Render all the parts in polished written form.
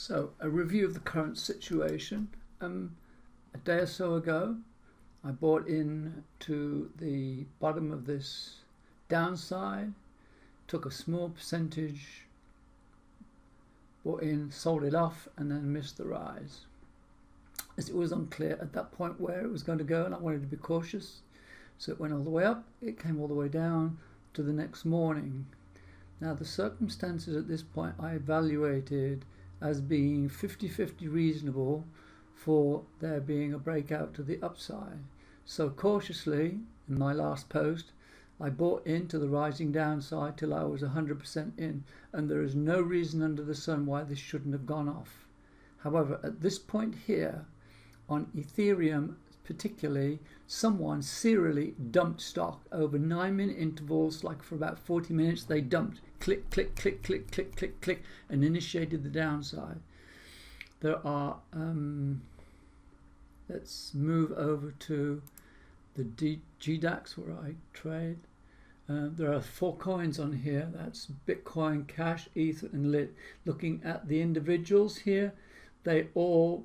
So, a review of the current situation. A day or so ago, I bought in to the bottom of this downside, took a small percentage, bought in, sold it off, and then missed the rise. As it was unclear at that point where it was going to go, and I wanted to be cautious. So it went all the way up, it came all the way down to the next morning. Now the circumstances at this point I evaluated as being 50-50 reasonable for there being a breakout to the upside. So cautiously, in my last post, I bought into the rising downside till I was 100% in, and there is no reason under the sun why this shouldn't have gone off. However, at this point here, on Ethereum particularly, someone serially dumped stock over 9-minute intervals, like for about 40 minutes they dumped, click, click, click, click, click, click, click, and initiated the downside. There are, let's move over to the GDAX where I trade. There are 4 coins on here. That's Bitcoin, Cash, Ether, and Lit. Looking at the individuals here, they all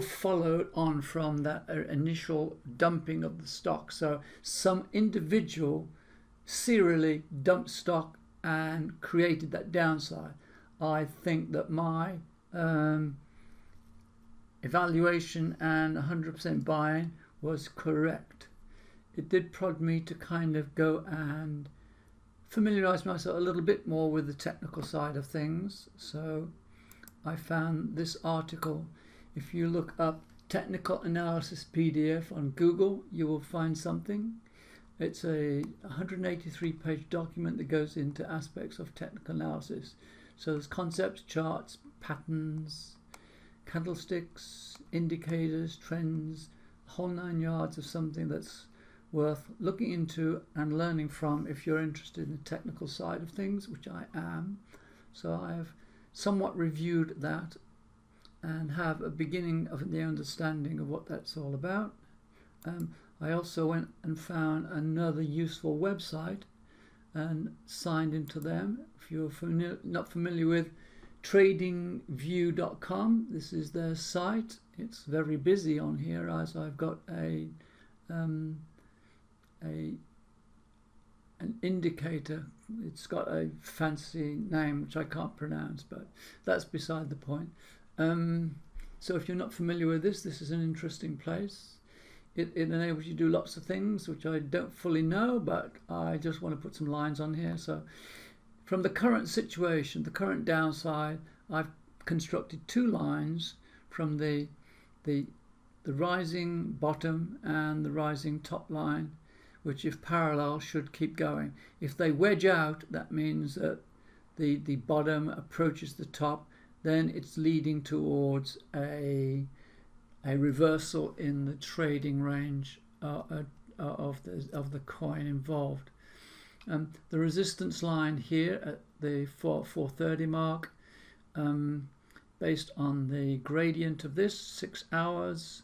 followed on from that initial dumping of the stock. So some individual serially dumped stock and created that downside. I think that my evaluation and 100% buying was correct. It did prod me to kind of go and familiarize myself a little bit more with the technical side of things. So I found this article. If you look up technical analysis PDF on Google, you will find something. It's a 183-page document that goes into aspects of technical analysis. So there's concepts, charts, patterns, candlesticks, indicators, trends, a whole 9 yards of something that's worth looking into and learning from if you're interested in the technical side of things, which I am. So I've somewhat reviewed that and have a beginning of the understanding of what that's all about. I also went and found another useful website and signed into them. If you're not familiar with tradingview.com, this is their site. It's very busy on here as I've got an indicator. It's got a fancy name which I can't pronounce, but that's beside the point. So if you're not familiar with this is an interesting place. It enables you to do lots of things which I don't fully know, but I just want to put some lines on here. So from the current situation, the current downside, I've constructed 2 lines from the rising bottom and the rising top line, which if parallel should keep going. If they wedge out, that means that the bottom approaches the top, then it's leading towards a reversal in the trading range of the coin involved. The resistance line here at the 430 mark, based on the gradient of this 6 hours,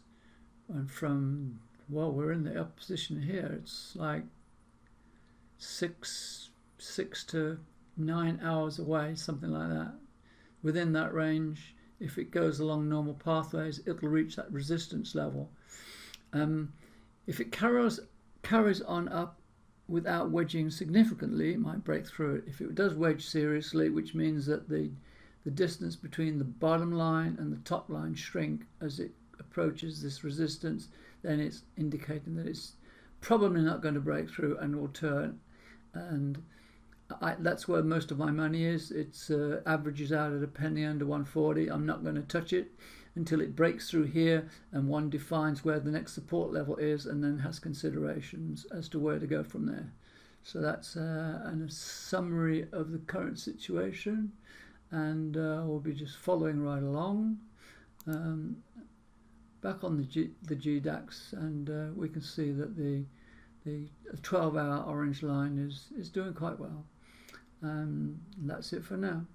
and from, well, we're in the up position here, it's like 6 to 9 hours away, something like that. Within that range, if it goes along normal pathways, it'll reach that resistance level. If it carries on up without wedging significantly, it might break through it. If it does wedge seriously, which means that the distance between the bottom line and the top line shrink as it approaches this resistance, then it's indicating that it's probably not going to break through and will turn. And that's where most of my money is. It's averages out at a penny under 140. I'm not going to touch it until it breaks through here and one defines where the next support level is and then has considerations as to where to go from there. So that's a summary of the current situation, and we'll be just following right along. Back on the GDAX, and we can see that the 12-hour orange line is doing quite well. That's it for now.